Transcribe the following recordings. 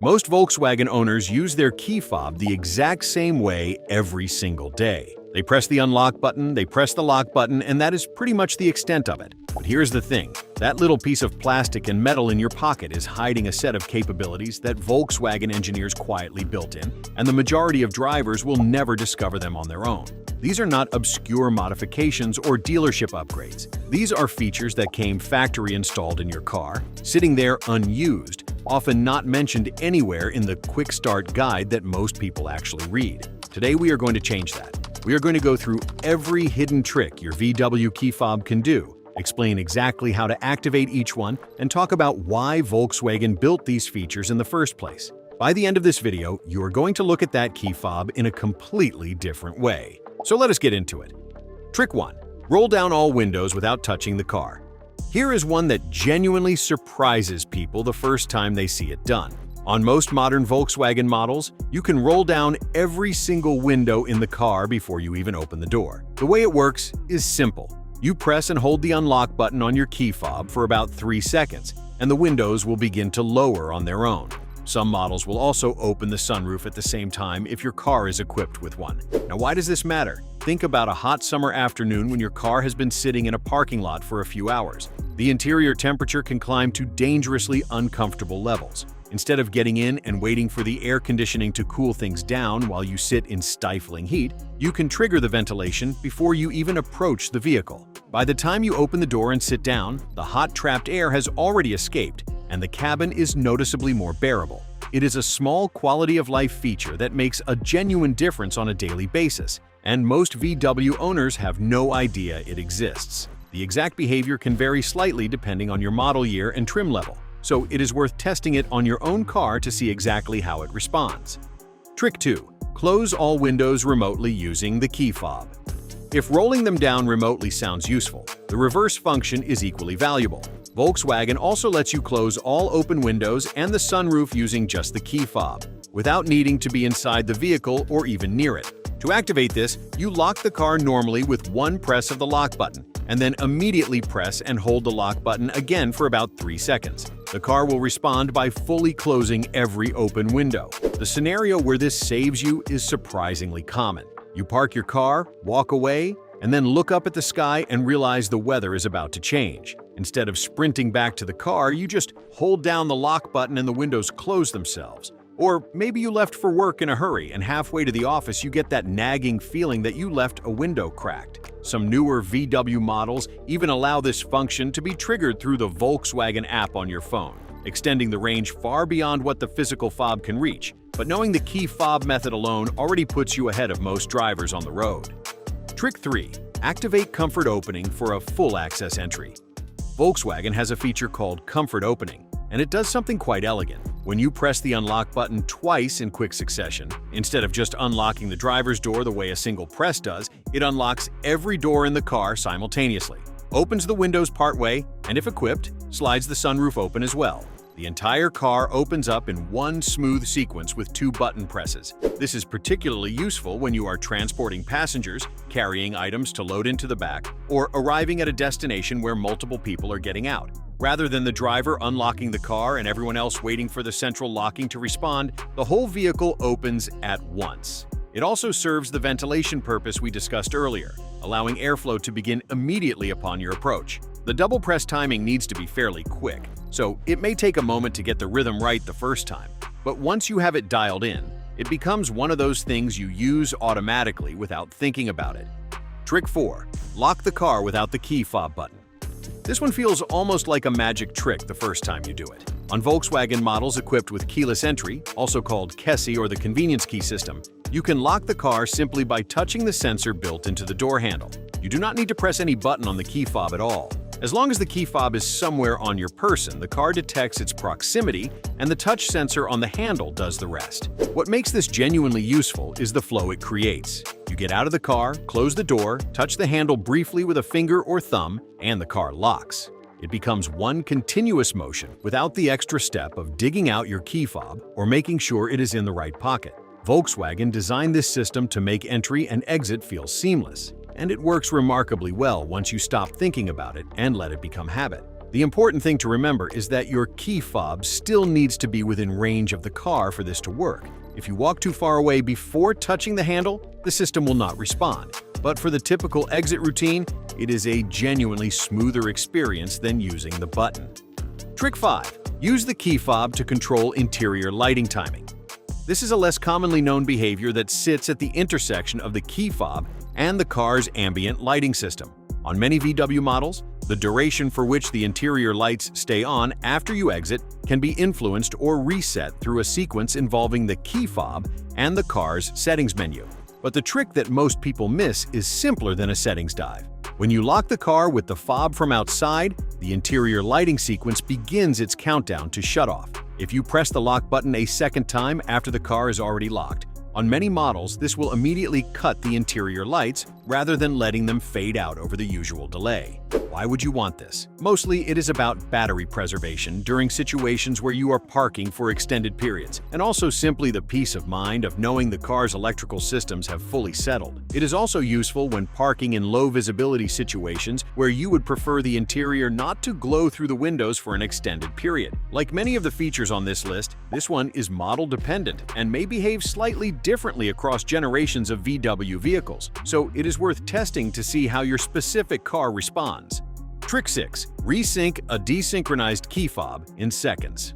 Most Volkswagen owners use their key fob the exact same way every single day. They press the unlock button, they press the lock button, and that is pretty much the extent of it. But here's the thing, that little piece of plastic and metal in your pocket is hiding a set of capabilities that Volkswagen engineers quietly built in, and the majority of drivers will never discover them on their own. These are not obscure modifications or dealership upgrades. These are features that came factory installed in your car, sitting there unused, often not mentioned anywhere in the quick start guide that most people actually read. Today we are going to change that. We are going to go through every hidden trick your VW key fob can do, explain exactly how to activate each one, and talk about why Volkswagen built these features in the first place. By the end of this video, you are going to look at that key fob in a completely different way. So let us get into it. Trick 1. Roll down all windows without touching the car. Here is one that genuinely surprises people the first time they see it done. On most modern Volkswagen models, you can roll down every single window in the car before you even open the door. The way it works is simple. You press and hold the unlock button on your key fob for about 3 seconds, and the windows will begin to lower on their own. Some models will also open the sunroof at the same time if your car is equipped with one. Now, why does this matter? Think about a hot summer afternoon when your car has been sitting in a parking lot for a few hours. The interior temperature can climb to dangerously uncomfortable levels. Instead of getting in and waiting for the air conditioning to cool things down while you sit in stifling heat, you can trigger the ventilation before you even approach the vehicle. By the time you open the door and sit down, the hot trapped air has already escaped, and the cabin is noticeably more bearable. It is a small quality-of-life feature that makes a genuine difference on a daily basis, and most VW owners have no idea it exists. The exact behavior can vary slightly depending on your model year and trim level, so it is worth testing it on your own car to see exactly how it responds. Trick 2. Close all windows remotely using the key fob. If rolling them down remotely sounds useful, the reverse function is equally valuable. Volkswagen also lets you close all open windows and the sunroof using just the key fob, without needing to be inside the vehicle or even near it. To activate this, you lock the car normally with one press of the lock button, and then immediately press and hold the lock button again for about 3 seconds. The car will respond by fully closing every open window. The scenario where this saves you is surprisingly common. You park your car, walk away, and then look up at the sky and realize the weather is about to change. Instead of sprinting back to the car, you just hold down the lock button and the windows close themselves. Or maybe you left for work in a hurry and halfway to the office you get that nagging feeling that you left a window cracked. Some newer VW models even allow this function to be triggered through the Volkswagen app on your phone, extending the range far beyond what the physical fob can reach. But knowing the key fob method alone already puts you ahead of most drivers on the road. Trick 3. Activate comfort opening for a full access entry. Volkswagen has a feature called comfort opening, and it does something quite elegant. When you press the unlock button twice in quick succession, instead of just unlocking the driver's door the way a single press does, it unlocks every door in the car simultaneously, opens the windows partway, and if equipped, slides the sunroof open as well. The entire car opens up in one smooth sequence with 2 button presses. This is particularly useful when you are transporting passengers, carrying items to load into the back, or arriving at a destination where multiple people are getting out. Rather than the driver unlocking the car and everyone else waiting for the central locking to respond, the whole vehicle opens at once. It also serves the ventilation purpose we discussed earlier, allowing airflow to begin immediately upon your approach. The double press timing needs to be fairly quick, so it may take a moment to get the rhythm right the first time. But once you have it dialed in, it becomes one of those things you use automatically without thinking about it. Trick 4. Lock the car without the key fob button. This one feels almost like a magic trick the first time you do it. On Volkswagen models equipped with keyless entry, also called KESI or the convenience key system, you can lock the car simply by touching the sensor built into the door handle. You do not need to press any button on the key fob at all. As long as the key fob is somewhere on your person, the car detects its proximity, and the touch sensor on the handle does the rest. What makes this genuinely useful is the flow it creates. You get out of the car, close the door, touch the handle briefly with a finger or thumb, and the car locks. It becomes one continuous motion without the extra step of digging out your key fob or making sure it is in the right pocket. Volkswagen designed this system to make entry and exit feel seamless, and it works remarkably well once you stop thinking about it and let it become habit. The important thing to remember is that your key fob still needs to be within range of the car for this to work. If you walk too far away before touching the handle, the system will not respond. But for the typical exit routine, it is a genuinely smoother experience than using the button. Trick 5. Use the key fob to control interior lighting timing. This is a less commonly known behavior that sits at the intersection of the key fob and the car's ambient lighting system. On many VW models, the duration for which the interior lights stay on after you exit can be influenced or reset through a sequence involving the key fob and the car's settings menu. But the trick that most people miss is simpler than a settings dive. When you lock the car with the fob from outside, the interior lighting sequence begins its countdown to shut off. If you press the lock button a second time after the car is already locked, on many models, this will immediately cut the interior lights rather than letting them fade out over the usual delay. Why would you want this? Mostly, it is about battery preservation during situations where you are parking for extended periods, and also simply the peace of mind of knowing the car's electrical systems have fully settled. It is also useful when parking in low-visibility situations where you would prefer the interior not to glow through the windows for an extended period. Like many of the features on this list, this one is model-dependent and may behave slightly differently across generations of VW vehicles, so it is worth testing to see how your specific car responds. Trick 6. Resync a desynchronized key fob in seconds.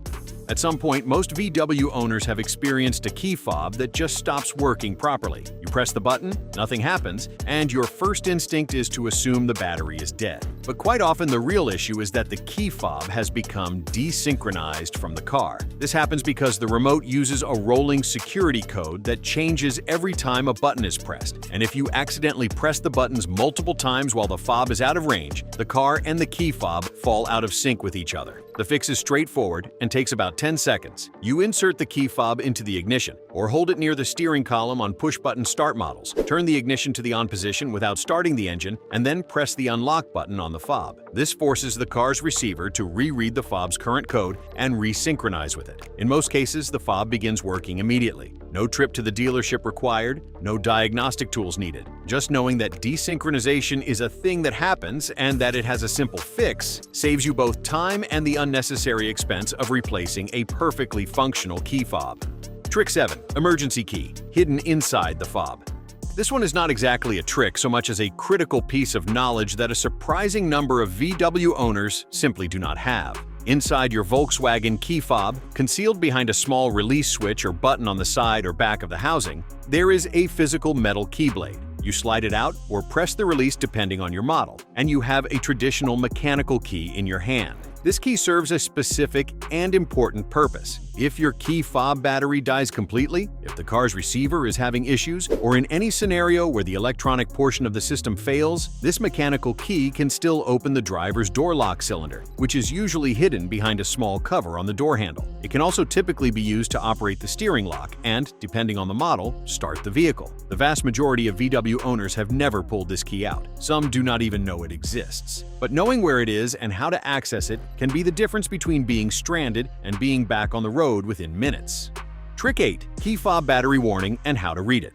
At some point, most VW owners have experienced a key fob that just stops working properly. You press the button, nothing happens, and your first instinct is to assume the battery is dead. But quite often the real issue is that the key fob has become desynchronized from the car. This happens because the remote uses a rolling security code that changes every time a button is pressed. And if you accidentally press the buttons multiple times while the fob is out of range, the car and the key fob fall out of sync with each other. The fix is straightforward and takes about 10 seconds. You insert the key fob into the ignition, or hold it near the steering column on push-button start models. Turn the ignition to the on position without starting the engine, and then press the unlock button on the fob. This forces the car's receiver to reread the fob's current code and resynchronize with it. In most cases, the fob begins working immediately. No trip to the dealership required, no diagnostic tools needed. Just knowing that desynchronization is a thing that happens and that it has a simple fix saves you both time and the unnecessary expense of replacing a perfectly functional key fob. Trick 7. Emergency key, hidden inside the fob. This one is not exactly a trick so much as a critical piece of knowledge that a surprising number of VW owners simply do not have. Inside your Volkswagen Key Fob, concealed behind a small release switch or button on the side or back of the housing, there is a physical metal key blade. You slide it out or press the release depending on your model, and you have a traditional mechanical key in your hand. This key serves a specific and important purpose. If your key fob battery dies completely, if the car's receiver is having issues, or in any scenario where the electronic portion of the system fails, this mechanical key can still open the driver's door lock cylinder, which is usually hidden behind a small cover on the door handle. It can also typically be used to operate the steering lock and, depending on the model, start the vehicle. The vast majority of VW owners have never pulled this key out. Some do not even know it exists. But knowing where it is and how to access it can be the difference between being stranded and being back on the road within minutes. Trick 8. Key fob battery warning and how to read it.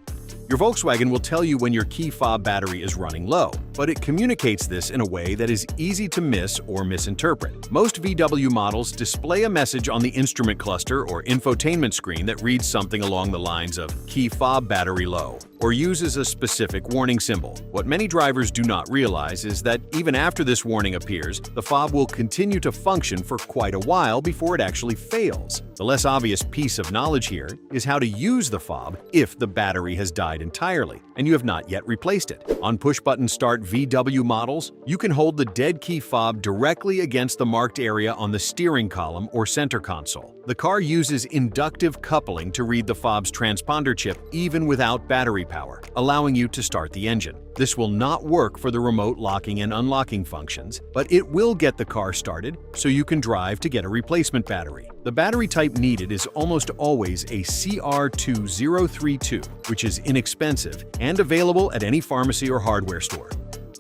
Your Volkswagen will tell you when your key fob battery is running low, but it communicates this in a way that is easy to miss or misinterpret. Most VW models display a message on the instrument cluster or infotainment screen that reads something along the lines of "key fob battery low," or uses a specific warning symbol. What many drivers do not realize is that even after this warning appears, the fob will continue to function for quite a while before it actually fails. The less obvious piece of knowledge here is how to use the fob if the battery has died entirely and you have not yet replaced it. On push-button start VW models, you can hold the dead key fob directly against the marked area on the steering column or center console. The car uses inductive coupling to read the fob's transponder chip even without battery power, allowing you to start the engine. This will not work for the remote locking and unlocking functions, but it will get the car started so you can drive to get a replacement battery. The battery type needed is almost always a CR2032, which is inexpensive and available at any pharmacy or hardware store.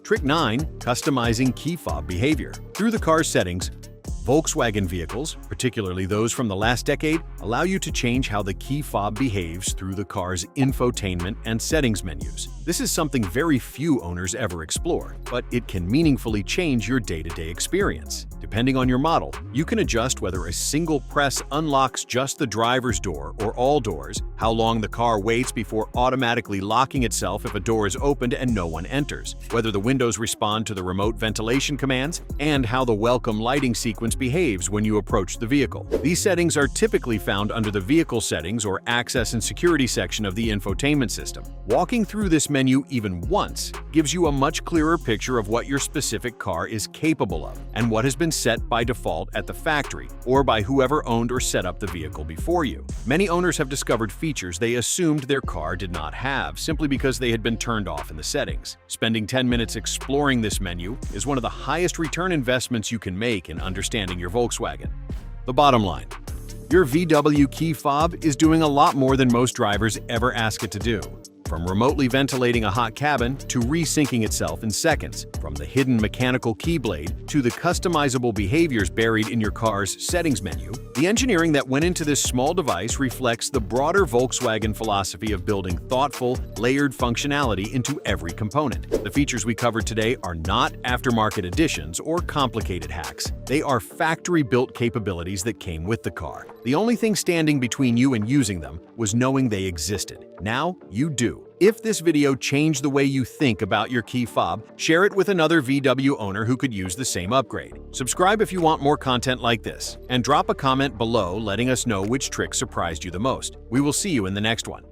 Trick 9. Customizing key fob behavior. Through the car's settings, Volkswagen vehicles, particularly those from the last decade, allow you to change how the key fob behaves through the car's infotainment and settings menus. This is something very few owners ever explore, but it can meaningfully change your day-to-day experience. Depending on your model, you can adjust whether a single press unlocks just the driver's door or all doors, how long the car waits before automatically locking itself if a door is opened and no one enters, whether the windows respond to the remote ventilation commands, and how the welcome lighting sequence behaves when you approach the vehicle. These settings are typically found under the Vehicle Settings or Access and Security section of the infotainment system. Walking through this menu even once gives you a much clearer picture of what your specific car is capable of and what has been set by default at the factory or by whoever owned or set up the vehicle before you. Many owners have discovered features they assumed their car did not have simply because they had been turned off in the settings. Spending 10 minutes exploring this menu is one of the highest return investments you can make in understanding your Volkswagen. The bottom line: your VW Key Fob is doing a lot more than most drivers ever ask it to do. From remotely ventilating a hot cabin to resyncing itself in seconds, from the hidden mechanical keyblade to the customizable behaviors buried in your car's settings menu, the engineering that went into this small device reflects the broader Volkswagen philosophy of building thoughtful, layered functionality into every component. The features we covered today are not aftermarket additions or complicated hacks. They are factory-built capabilities that came with the car. The only thing standing between you and using them was knowing they existed. Now you do. If this video changed the way you think about your Key Fob, share it with another VW owner who could use the same upgrade. Subscribe if you want more content like this, and drop a comment below letting us know which trick surprised you the most. We will see you in the next one.